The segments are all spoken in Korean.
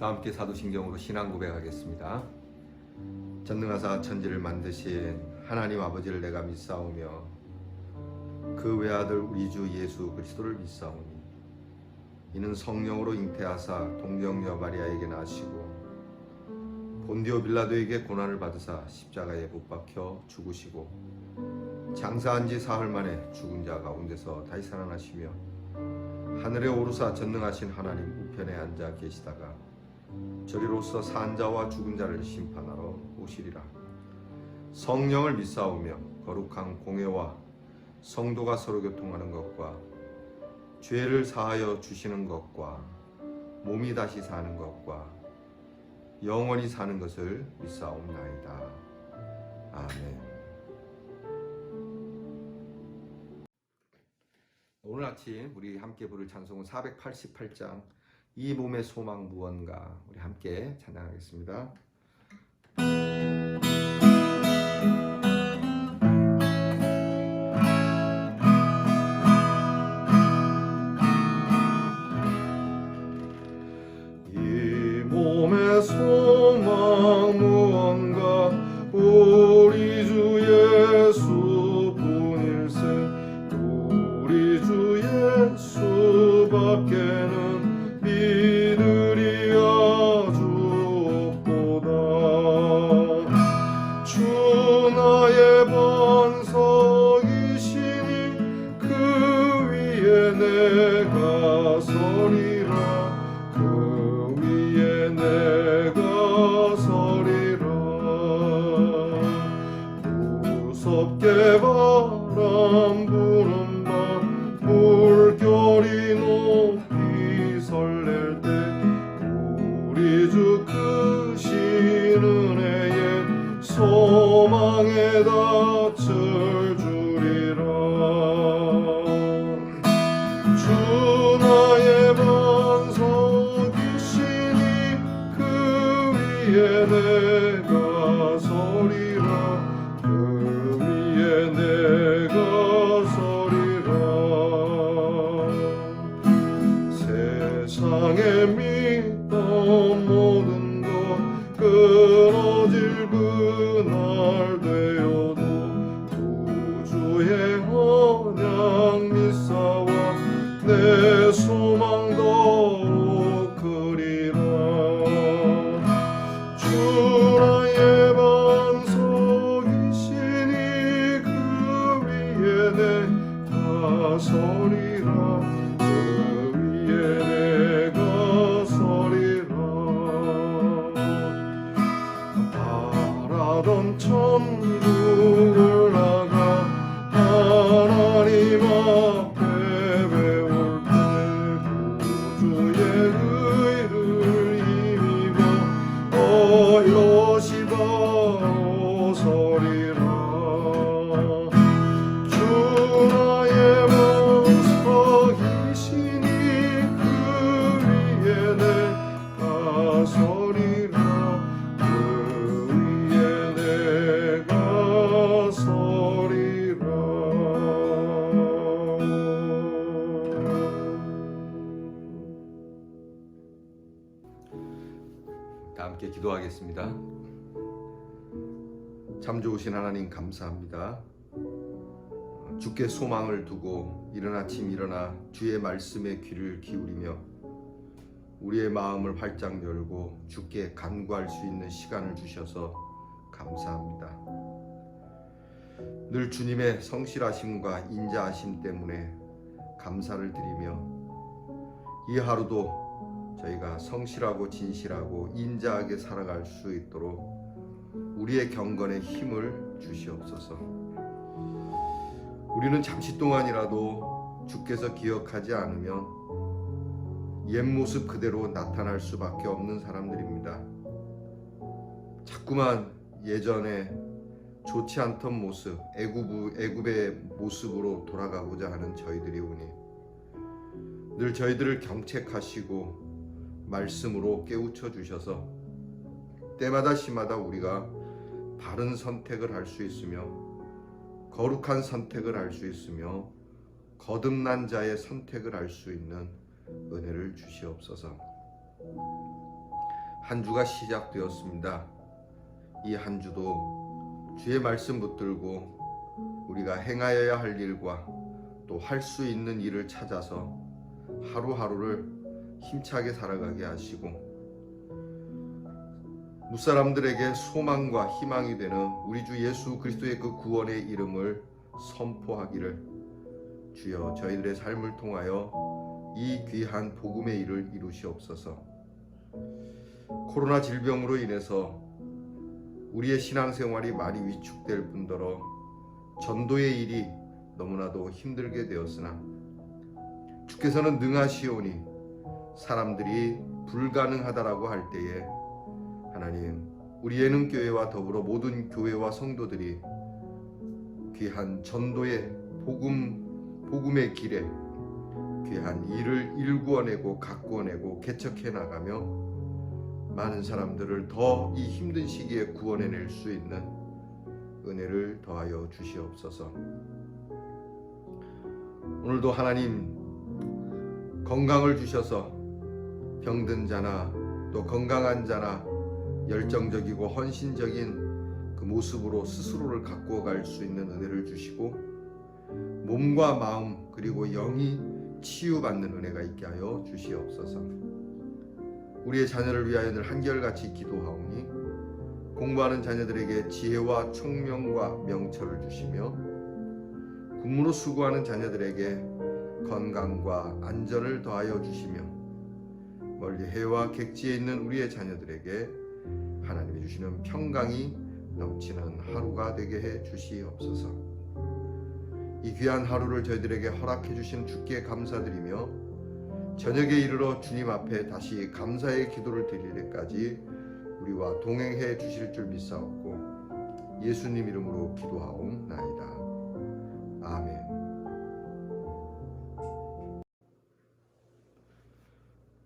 다 함께 사도신경으로 신앙 고백하겠습니다. 전능하사 천지를 만드신 하나님 아버지를 내가 믿사오며 그 외아들 우리 주 예수 그리스도를 믿사오니 이는 성령으로 잉태하사 동정녀 마리아에게 나시고 본디오 빌라도에게 고난을 받으사 십자가에 못 박혀 죽으시고 장사한 지 사흘 만에 죽은 자 가운데서 다시 살아나시며 하늘에 오르사 전능하신 하나님 우편에 앉아 계시다가 저리로서 산 자와 죽은 자를 심판하러 오시리라. 성령을 믿사오며 거룩한 공회와 성도가 서로 교통하는 것과 죄를 사하여 주시는 것과 몸이 다시 사는 것과 영원히 사는 것을 믿사옵나이다. 아멘. 오늘 아침 우리 함께 부를 찬송은 488장 이 몸의 소망 무언가, 우리 함께 찬양하겠습니다. 이 몸의 소망 무언가 우리 주 예수뿐일세. 우리 주 예수밖에는 믿으리 아주 없도다. 주 나의 반석이시니 그 위에 내가 서리라. 그 위에 내가 서리라. 무섭게 바람 부는 밤 물결이 높이 설렐 때 우리 주 크신 은혜에 소망에 닿을 주리라. 주 나의 반석이시니 그 위에 내가 서리라. 그 위에 내가 서리라. 세상에 믿던 모든 것 끊어질 그날 되어도 구주의 언약 믿사와 내 소망 더욱 크리라. 주 나의 반석이시니 그 위에 내가 서리라. 그 위에 내가 서리라. 바라던 천국 올라가 하나님 앞에 배울 때 구주의 의를 힘입어 이것이 바로 서리라. 주 나의 반석이시니 그 위에 내가 서리라. 그 위에 내가 서리라. 다 함께 기도하겠습니다. 참 좋으신 하나님 감사합니다. 주께 소망을 두고 이른 아침 일어나 주의 말씀에 귀를 기울이며 우리의 마음을 활짝 열고 주께 간구할 수 있는 시간을 주셔서 감사합니다. 늘 주님의 성실하심과 인자하심 때문에 감사를 드리며 이 하루도 저희가 성실하고 진실하고 인자하게 살아갈 수 있도록 우리의 경건에 힘을 주시옵소서. 우리는 잠시 동안이라도 주께서 기억하지 않으면 옛 모습 그대로 나타날 수밖에 없는 사람들입니다. 자꾸만 예전에 좋지 않던 모습, 애굽의 모습으로 돌아가고자 하는 저희들이 오니 늘 저희들을 경책하시고 말씀으로 깨우쳐 주셔서 때마다 시마다 우리가 바른 선택을 할 수 있으며 거룩한 선택을 할 수 있으며 거듭난 자의 선택을 할 수 있는 은혜를 주시옵소서. 한 주가 시작되었습니다. 이 한 주도 주의 말씀 붙들고 우리가 행하여야 할 일과 또 할 수 있는 일을 찾아서 하루하루를 힘차게 살아가게 하시고 무사람들에게 소망과 희망이 되는 우리 주 예수 그리스도의 그 구원의 이름을 선포하기를 주여 저희들의 삶을 통하여 이 귀한 복음의 일을 이루시옵소서. 코로나 질병으로 인해서 우리의 신앙생활이 많이 위축될 뿐더러 전도의 일이 너무나도 힘들게 되었으나 주께서는 능하시오니 사람들이 불가능하다라고 할 때에 하나님 우리 예능교회와 더불어 모든 교회와 성도들이 귀한 전도의 복음의 길에 귀한 일을 일구어내고 가꾸어내고 개척해 나가며 많은 사람들을 더 이 힘든 시기에 구원해낼 수 있는 은혜를 더하여 주시옵소서. 오늘도 하나님 건강을 주셔서 병든 자나 또 건강한 자나 열정적이고 헌신적인 그 모습으로 스스로를 가꾸어 갈 수 있는 은혜를 주시고 몸과 마음 그리고 영이 치유받는 은혜가 있게 하여 주시옵소서. 우리의 자녀를 위하여 늘 한결같이 기도하오니 공부하는 자녀들에게 지혜와 총명과 명철을 주시며 군무로 수고하는 자녀들에게 건강과 안전을 더하여 주시며 멀리 해와 객지에 있는 우리의 자녀들에게 하나님이 주시는 평강이 넘치는 하루가 되게 해 주시옵소서. 이 귀한 하루를 저희들에게 허락해 주신 주께 감사드리며 저녁에 이르러 주님 앞에 다시 감사의 기도를 드릴 때까지 우리와 동행해 주실 줄 믿사옵고 예수님 이름으로 기도하옵나이다. 아멘.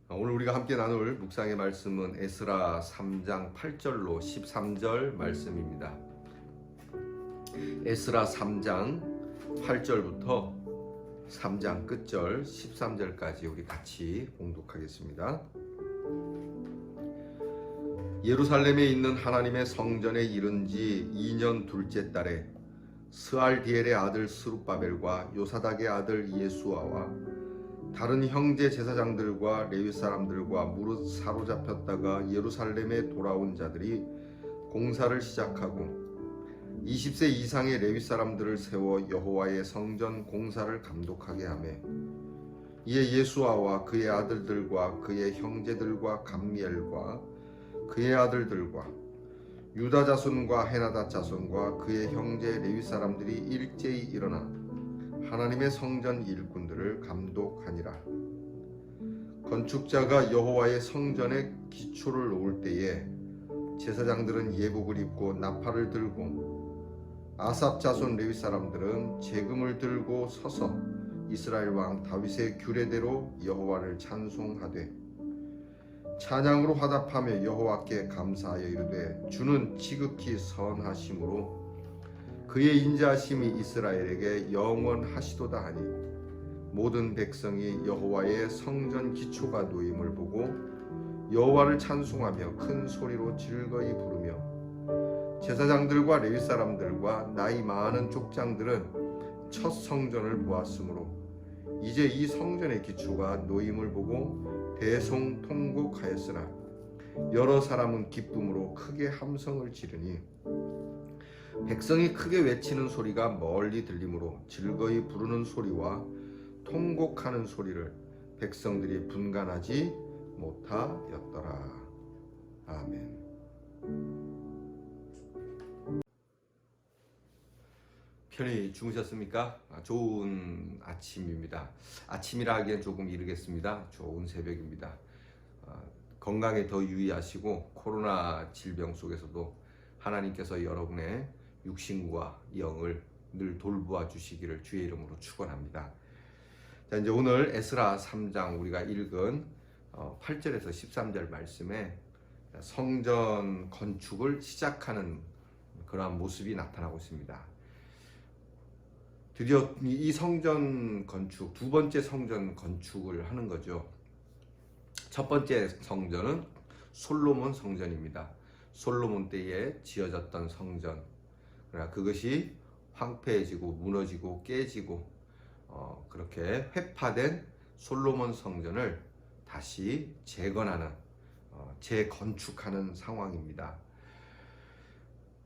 오늘 우리가 함께 나눌 묵상의 말씀은 에스라 3장 8절로 13절 말씀입니다. 에스라 3장 8절부터 3장 끝절 13절까지 우리 같이 봉독하겠습니다. 예루살렘에 있는 하나님의 성전에 이른 지 2년 둘째 달에 스알디엘의 아들 스룹바벨과 요사닥의 아들 예수아와 다른 형제 제사장들과 레위 사람들과 무릇 사로잡혔다가 예루살렘에 돌아온 자들이 공사를 시작하고 20세 이상의 레위 사람들을 세워 여호와의 성전 공사를 감독하게 하매 이에 예수아와 그의 아들들과 그의 형제들과 감미엘과 그의 아들들과 유다 자손과 헤나다 자손과 그의 형제 레위 사람들이 일제히 일어나 하나님의 성전 일꾼들을 감독하니라. 건축자가 여호와의 성전의 기초를 놓을 때에 제사장들은 예복을 입고 나팔을 들고 아삽 자손 레위 사람들은 제금을 들고 서서 이스라엘 왕 다윗의 규례대로 여호와를 찬송하되 찬양으로 화답하며 여호와께 감사하여 이르되 주는 지극히 선하심으로 그의 인자하심이 이스라엘에게 영원하시도다 하니 모든 백성이 여호와의 성전 기초가 놓임을 보고 여호와를 찬송하며 큰 소리로 즐거이 부르며 제사장들과 레위 사람들과 나이 많은 족장들은 첫 성전을 보았으므로 이제 이 성전의 기초가 놓임을 보고 대성통곡하였으나 여러 사람은 기쁨으로 크게 함성을 지르니 백성이 크게 외치는 소리가 멀리 들리므로 즐거이 부르는 소리와 통곡하는 소리를 백성들이 분간하지 못하였더라. 아멘. 편히 주무셨습니까? 좋은 아침입니다. 아침이라 하기엔 조금 이르겠습니다. 좋은 새벽입니다. 건강에 더 유의하시고 코로나 질병 속에서도 하나님께서 여러분의 육신과 영을 늘 돌보아 주시기를 주의 이름으로 축원합니다. 자, 이제 오늘 에스라 3장 우리가 읽은 8절에서 13절 말씀에 성전 건축을 시작하는 그러한 모습이 나타나고 있습니다. 드디어 이 성전 건축, 두 번째 성전 건축을 하는 거죠. 첫 번째 성전은 솔로몬 성전입니다. 솔로몬 때에 지어졌던 성전. 그러나 그것이 황폐해지고 무너지고 깨지고 그렇게 회파된 솔로몬 성전을 다시 재건하는 재건축하는 상황입니다.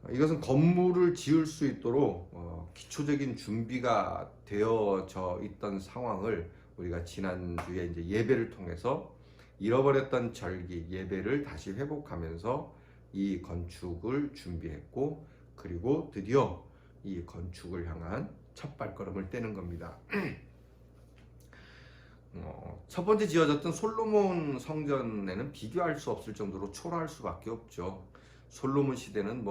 이것은 건물을 지을 수 있도록 기초적인 준비가 되어져 있던 상황을 우리가 지난주에 이제 예배를 통해서 잃어버렸던 절기 예배를 다시 회복하면서 이 건축을 준비했고, 그리고 드디어 이 건축을 향한 첫 발걸음을 떼는 겁니다. 첫 번째 지어졌던 솔로몬 성전에는 비교할 수 없을 정도로 초라할 수밖에 없죠. 솔로몬 시대는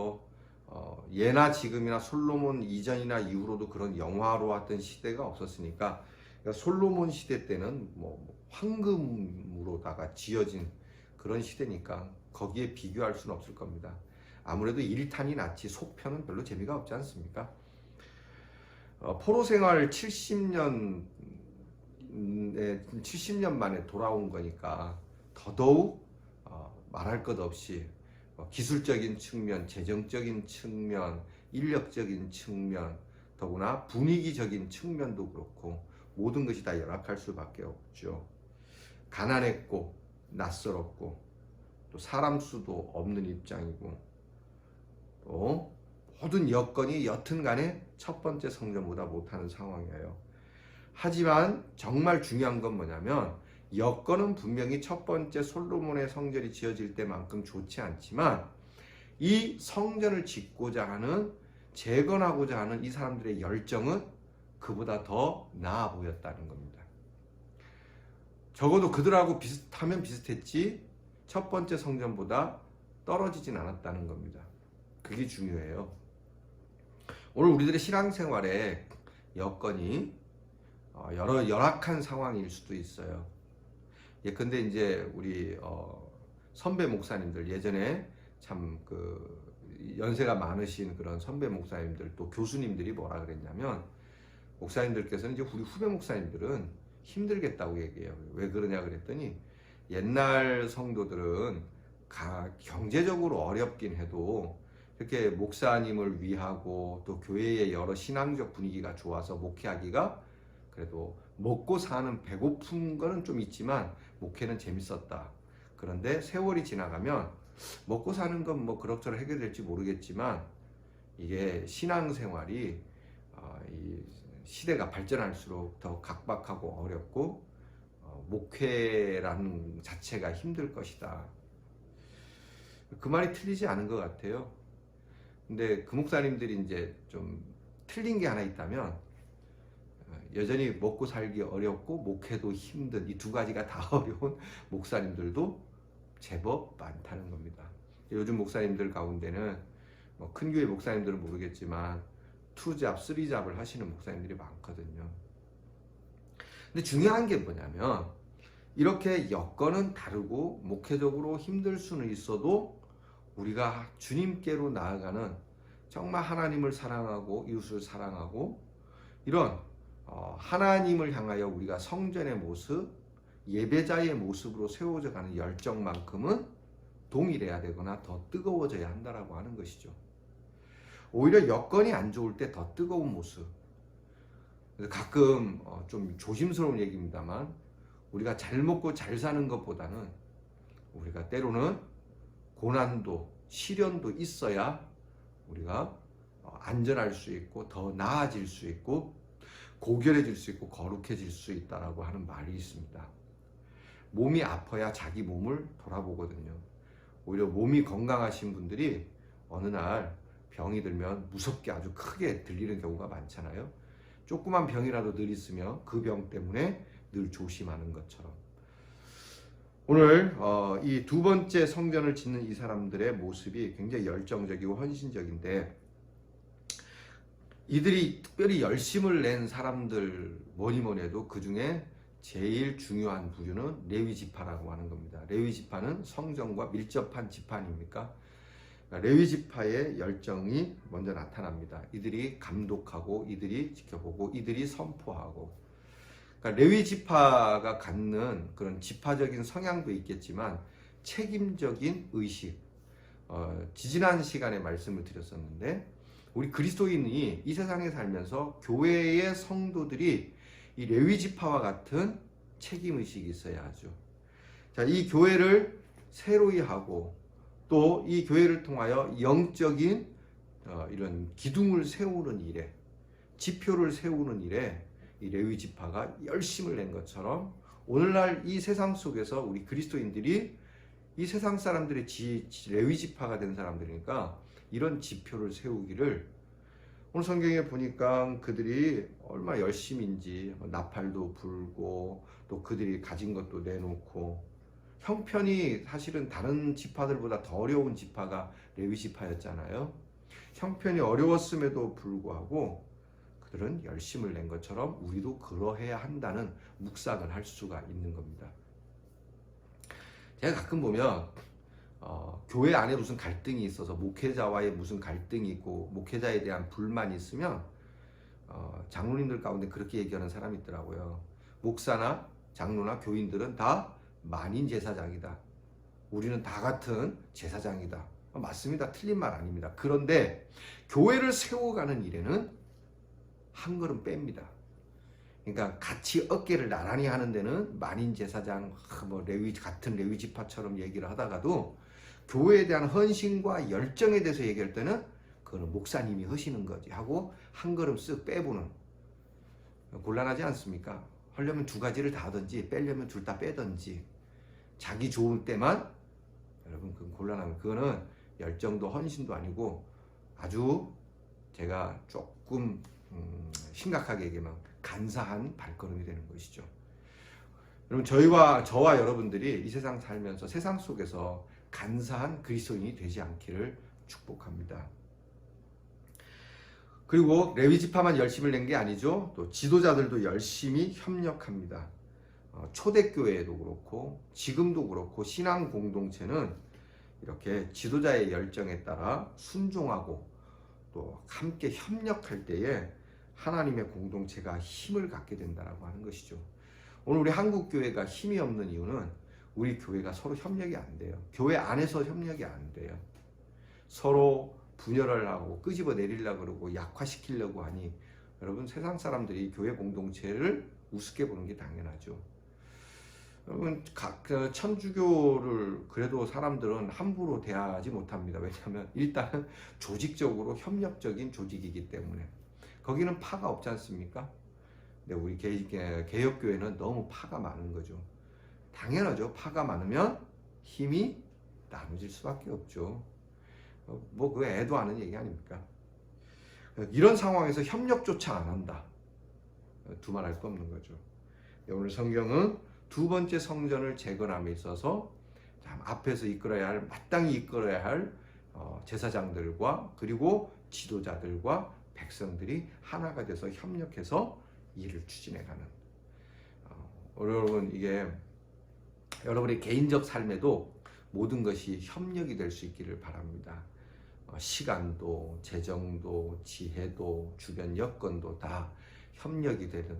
예나 지금이나 솔로몬 이전이나 이후로도 그런 영화로웠던 시대가 없었으니까, 그러니까 솔로몬 시대 때는 황금으로다가 지어진 그런 시대니까 거기에 비교할 수는 없을 겁니다. 아무래도 1탄이 낫지 속편은 별로 재미가 없지 않습니까? 포로 생활 70년 만에 돌아온 거니까 더더욱 말할 것 없이 기술적인 측면, 재정적인 측면, 인력적인 측면, 더구나 분위기적인 측면도 그렇고 모든 것이 다 열악할 수밖에 없죠. 가난했고 낯설었고 또 사람 수도 없는 입장이고 또 모든 여건이 여튼간에 첫 번째 성전보다 못하는 상황이에요. 하지만 정말 중요한 건 뭐냐면, 여건은 분명히 첫 번째 솔로몬의 성전이 지어질 때만큼 좋지 않지만 이 성전을 짓고자 하는, 재건하고자 하는 이 사람들의 열정은 그보다 더 나아 보였다는 겁니다. 적어도 그들하고 비슷하면 비슷했지 첫 번째 성전보다 떨어지진 않았다는 겁니다. 그게 중요해요. 오늘 우리들의 신앙생활에 여건이 여러 열악한 상황일 수도 있어요. 예컨대 이제 우리 선배 목사님들, 예전에 참 연세가 많으신 그런 선배 목사님들, 또 교수님들이 뭐라 그랬냐면, 목사님들께서는 이제 우리 후배 목사님들은 힘들겠다고 얘기해요. 왜 그러냐 그랬더니, 옛날 성도들은 경제적으로 어렵긴 해도 이렇게 목사님을 위하고 또 교회의 여러 신앙적 분위기가 좋아서 목회하기가 그래도 먹고 사는 배고픈 거는 좀 있지만 목회는 재밌었다. 그런데 세월이 지나가면 먹고 사는 건 그럭저럭 해결될지 모르겠지만 이게 신앙생활이 이 시대가 발전할수록 더 각박하고 어렵고 목회라는 자체가 힘들 것이다. 그 말이 틀리지 않은 것 같아요. 근데 그 목사님들이 이제 좀 틀린 게 하나 있다면, 여전히 먹고 살기 어렵고 목회도 힘든 이 두 가지가 다 어려운 목사님들도 제법 많다는 겁니다. 요즘 목사님들 가운데는 큰 교회 목사님들은 모르겠지만 2잡, 3잡을 하시는 목사님들이 많거든요. 근데 중요한 게 뭐냐면, 이렇게 여건은 다르고 목회적으로 힘들 수는 있어도 우리가 주님께로 나아가는, 정말 하나님을 사랑하고 이웃을 사랑하고 이런 하나님을 향하여 우리가 성전의 모습, 예배자의 모습으로 세워져 가는 열정만큼은 동일해야 되거나 더 뜨거워져야 한다라고 하는 것이죠. 오히려 여건이 안 좋을 때 더 뜨거운 모습. 가끔 좀 조심스러운 얘기입니다만, 우리가 잘 먹고 잘 사는 것보다는 우리가 때로는 고난도, 시련도 있어야 우리가 안전할 수 있고 더 나아질 수 있고 고결해질 수 있고 거룩해질 수 있다라고 하는 말이 있습니다. 몸이 아파야 자기 몸을 돌아보거든요. 오히려 몸이 건강하신 분들이 어느 날 병이 들면 무섭게 아주 크게 들리는 경우가 많잖아요. 조그만 병이라도 늘 있으면 그 병 때문에 늘 조심하는 것처럼, 오늘 이 두 번째 성전을 짓는 이 사람들의 모습이 굉장히 열정적이고 헌신적인데, 이들이 특별히 열심을 낸 사람들 뭐니 해도 그 중에 제일 중요한 부류는 레위 지파라고 하는 겁니다. 레위 지파는 성전과 밀접한 지파니까 레위 지파의 열정이 먼저 나타납니다. 이들이 감독하고 이들이 지켜보고 이들이 선포하고, 그러니까 레위 지파가 갖는 그런 지파적인 성향도 있겠지만 책임적인 의식. 지지난 시간에 말씀을 드렸었는데 우리 그리스도인이 이 세상에 살면서 교회의 성도들이 이 레위 지파와 같은 책임 의식이 있어야 하죠. 자, 이 교회를 새로이 하고 또 이 교회를 통하여 영적인 이런 기둥을 세우는 일에, 지표를 세우는 일에 이 레위 지파가 열심을 낸 것처럼 오늘날 이 세상 속에서 우리 그리스도인들이 이 세상 사람들의 레위 지파가 된 사람들이니까 이런 지표를 세우기를, 오늘 성경에 보니까 그들이 얼마나 열심인지 나팔도 불고 또 그들이 가진 것도 내놓고, 형편이 사실은 다른 지파들보다 더 어려운 지파가 레위 지파였잖아요. 형편이 어려웠음에도 불구하고 그들은 열심을 낸 것처럼 우리도 그러해야 한다는 묵상을 할 수가 있는 겁니다. 제가 가끔 보면 교회 안에 무슨 갈등이 있어서 목회자와의 무슨 갈등이 있고 목회자에 대한 불만이 있으면 장로님들 가운데 그렇게 얘기하는 사람이 있더라고요. 목사나 장로나 교인들은 다 만인 제사장이다. 우리는 다 같은 제사장이다. 맞습니다. 틀린 말 아닙니다. 그런데 교회를 세워가는 일에는 한 걸음 뺍니다. 그러니까 같이 어깨를 나란히 하는 데는 만인 제사장, 레위 같은 레위 지파처럼 얘기를 하다가도 교회에 대한 헌신과 열정에 대해서 얘기할 때는 그거는 목사님이 하시는 거지 하고 한 걸음 쓱 빼보는, 곤란하지 않습니까? 하려면 두 가지를 다 하든지 빼려면 둘 다 빼든지, 자기 좋을 때만, 여러분 그건 곤란하면 그거는 열정도 헌신도 아니고 아주 제가 조금 심각하게 얘기하면 간사한 발걸음이 되는 것이죠. 여러분 저와 여러분들이 이 세상 살면서 세상 속에서 간사한 그리스도인이 되지 않기를 축복합니다. 그리고 레위 지파만 열심을 낸 게 아니죠. 또 지도자들도 열심히 협력합니다. 초대교회에도 그렇고 지금도 그렇고 신앙 공동체는 이렇게 지도자의 열정에 따라 순종하고 또 함께 협력할 때에 하나님의 공동체가 힘을 갖게 된다라고 하는 것이죠. 오늘 우리 한국 교회가 힘이 없는 이유는 우리 교회가 서로 협력이 안 돼요. 교회 안에서 협력이 안 돼요. 서로 분열을 하고 끄집어 내리려고 그러고 약화시키려고 하니 여러분 세상 사람들이 교회 공동체를 우습게 보는 게 당연하죠. 여러분 천주교를 그래도 사람들은 함부로 대하지 못합니다. 왜냐하면 일단은 조직적으로 협력적인 조직이기 때문에. 거기는 파가 없지 않습니까? 근데 우리 개혁교회는 너무 파가 많은 거죠. 당연하죠. 파가 많으면 힘이 나눠질 수밖에 없죠. 그 애도 아는 얘기 아닙니까? 이런 상황에서 협력조차 안 한다. 두말할 거 없는 거죠. 오늘 성경은 두 번째 성전을 재건함에 있어서 앞에서 마땅히 이끌어야 할 제사장들과 그리고 지도자들과 백성들이 하나가 돼서 협력해서 일을 추진해가는, 여러분 이게 여러분의 개인적 삶에도 모든 것이 협력이 될 수 있기를 바랍니다. 시간도 재정도 지혜도 주변 여건도 다 협력이 되는,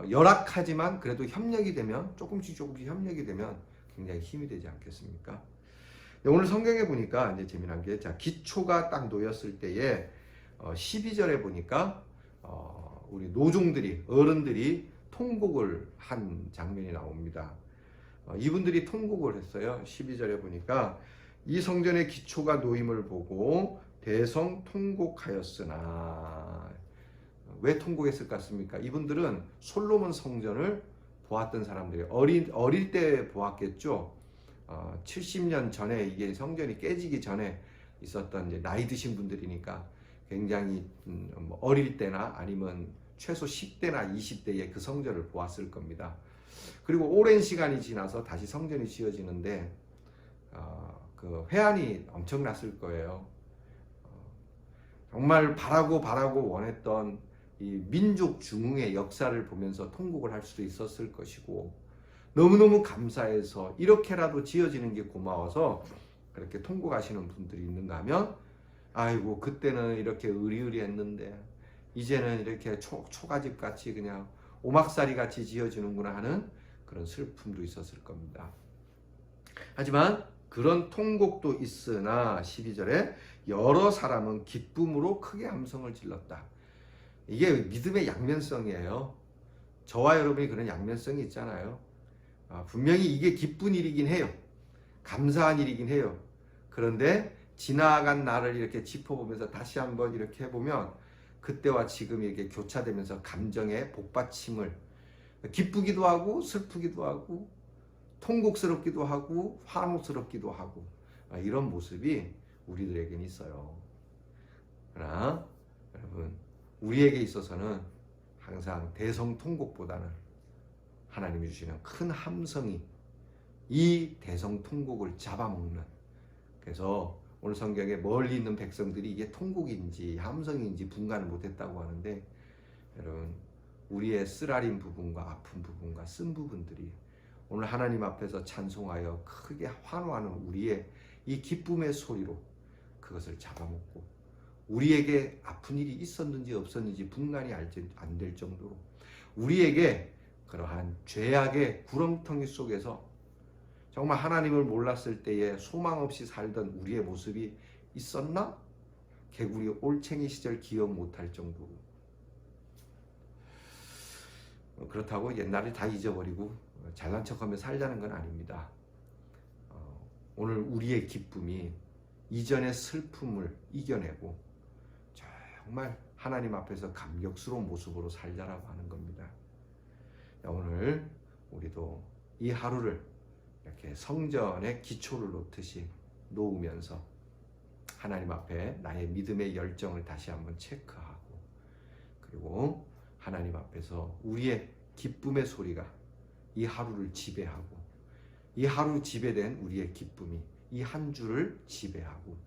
열악하지만 그래도 협력이 되면 조금씩 협력이 되면 굉장히 힘이 되지 않겠습니까? 오늘 성경에 보니까 이제 재미난 게, 기초가 딱 놓였을 때에 12절에 보니까 우리 노종들이, 어른들이 통곡을 한 장면이 나옵니다. 이분들이 통곡을 했어요. 12절에 보니까 이 성전의 기초가 놓임을 보고 대성 통곡하였으나. 왜 통곡했을 것 같습니까? 이분들은 솔로몬 성전을 보았던 사람들이에요. 어릴 때 보았겠죠. 70년 전에 이게 성전이 깨지기 전에 있었던 이제 나이 드신 분들이니까 굉장히 어릴 때나 아니면 최소 10대나 20대에 그 성전을 보았을 겁니다. 그리고 오랜 시간이 지나서 다시 성전이 지어지는데 그 회한이 엄청났을 거예요. 정말 바라고 원했던 이 민족 중흥의 역사를 보면서 통곡을 할 수도 있었을 것이고, 너무너무 감사해서 이렇게라도 지어지는 게 고마워서 그렇게 통곡하시는 분들이 있는가 하면, 아이고 그때는 이렇게 의리의리했는데 이제는 이렇게 초가집 같이 그냥 오막살이 같이 지어지는구나 하는 그런 슬픔도 있었을 겁니다. 하지만 그런 통곡도 있으나 12절에 여러 사람은 기쁨으로 크게 함성을 질렀다. 이게 믿음의 양면성이에요. 저와 여러분이 그런 양면성이 있잖아요. 분명히 이게 기쁜 일이긴 해요. 감사한 일이긴 해요. 그런데 지나간 날을 이렇게 짚어보면서 다시 한번 이렇게 해보면 그때와 지금이 이렇게 교차되면서 감정의 복받침을, 기쁘기도 하고 슬프기도 하고 통곡스럽기도 하고 환호스럽기도 하고 이런 모습이 우리들에게는 있어요. 그러나 여러분, 우리에게 있어서는 항상 대성통곡보다는 하나님이 주시는 큰 함성이 이 대성통곡을 잡아먹는, 그래서 오늘 성경에 멀리 있는 백성들이 이게 통곡인지 함성인지 분간을 못했다고 하는데, 여러분, 우리의 쓰라린 부분과 아픈 부분과 쓴 부분들이 오늘 하나님 앞에서 찬송하여 크게 환호하는 우리의 이 기쁨의 소리로 그것을 잡아먹고, 우리에게 아픈 일이 있었는지 없었는지 분간이 안 될 정도로 우리에게 그러한 죄악의 구렁텅이 속에서 정말 하나님을 몰랐을 때에 소망 없이 살던 우리의 모습이 있었나? 개구리 올챙이 시절 기억 못할 정도로. 그렇다고 옛날을 다 잊어버리고 잘난 척하며 살자는 건 아닙니다. 오늘 우리의 기쁨이 이전의 슬픔을 이겨내고 정말 하나님 앞에서 감격스러운 모습으로 살자라고 하는 겁니다. 오늘 우리도 이 하루를 이렇게 성전의 기초를 놓으면서 하나님 앞에 나의 믿음의 열정을 다시 한번 체크하고, 그리고 하나님 앞에서 우리의 기쁨의 소리가 이 하루를 지배하고, 이 하루 지배된 우리의 기쁨이 이 한 주를 지배하고,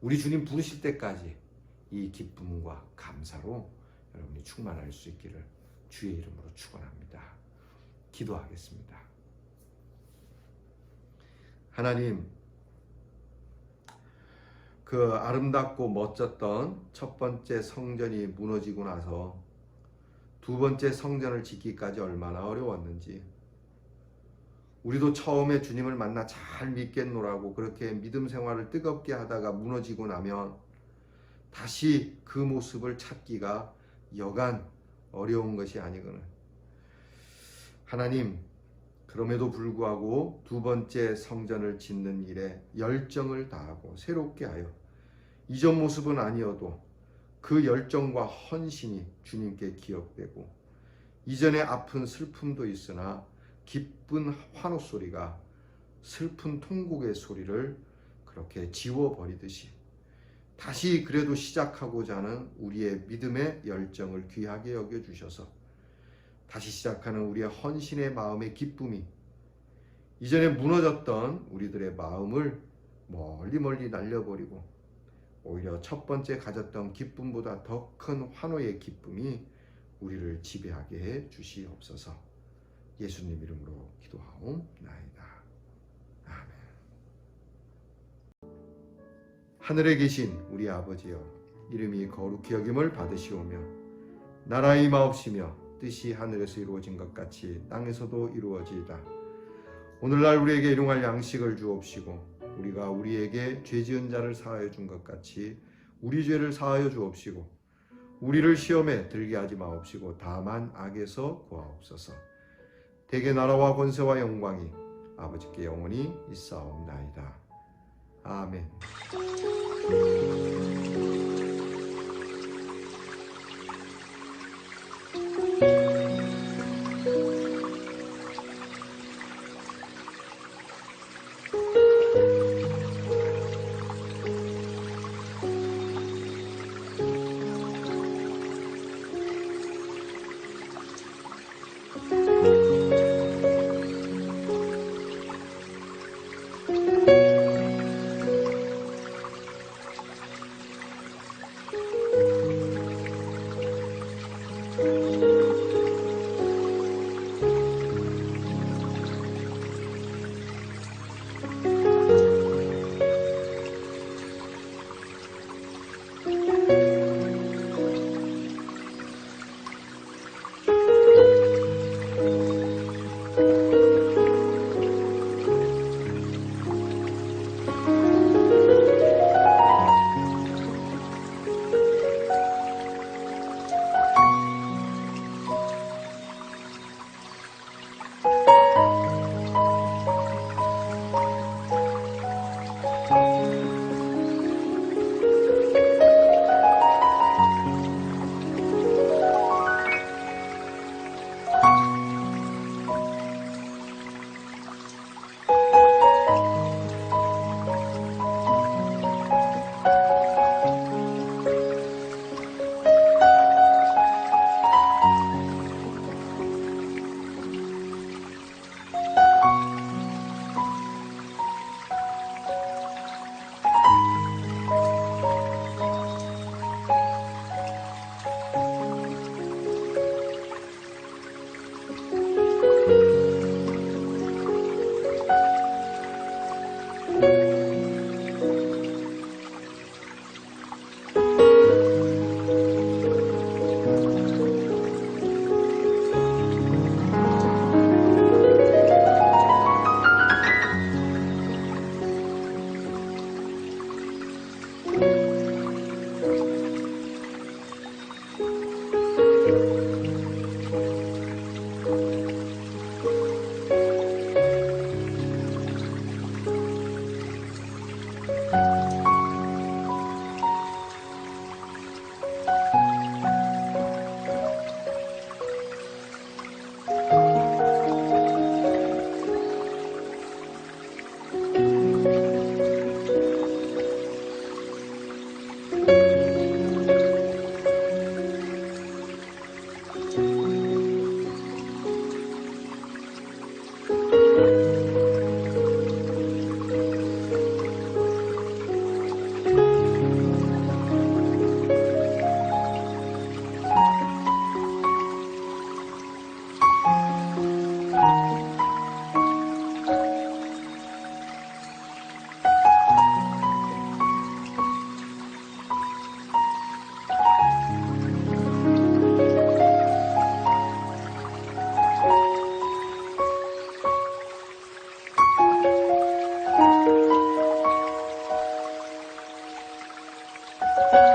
우리 주님 부르실 때까지 이 기쁨과 감사로 여러분이 충만할 수 있기를 주의 이름으로 축원합니다. 기도하겠습니다. 하나님, 그 아름답고 멋졌던 첫 번째 성전이 무너지고 나서 두 번째 성전을 짓기까지 얼마나 어려웠는지, 우리도 처음에 주님을 만나 잘 믿겠노라고 그렇게 믿음 생활을 뜨겁게 하다가 무너지고 나면 다시 그 모습을 찾기가 여간 어려운 것이 아니거늘. 하나님, 그럼에도 불구하고 두 번째 성전을 짓는 일에 열정을 다하고 새롭게 하여 이전 모습은 아니어도 그 열정과 헌신이 주님께 기억되고, 이전에 아픈 슬픔도 있으나 기쁜 환호 소리가 슬픈 통곡의 소리를 그렇게 지워버리듯이 다시 그래도 시작하고자 하는 우리의 믿음의 열정을 귀하게 여겨주셔서 다시 시작하는 우리의 헌신의 마음의 기쁨이 이전에 무너졌던 우리들의 마음을 멀리 날려버리고 오히려 첫 번째 가졌던 기쁨보다 더 큰 환호의 기쁨이 우리를 지배하게 해 주시옵소서. 예수님 이름으로 기도하옵나이다. 아멘. 하늘에 계신 우리 아버지여, 이름이 거룩히 여김을 받으시오며 나라의 임하옵시며 뜻이 하늘에서 이루어진 것 같이 땅에서도 이루어지이다. 오늘날 우리에게 일용할 양식을 주옵시고, 우리가 우리에게 죄 지은 자를 사하여 준 것 같이 우리 죄를 사하여 주옵시고, 우리를 시험에 들게 하지 마옵시고 다만 악에서 구하옵소서. 대개 나라와 권세와 영광이 아버지께 영원히 있사옵나이다. 아멘. 주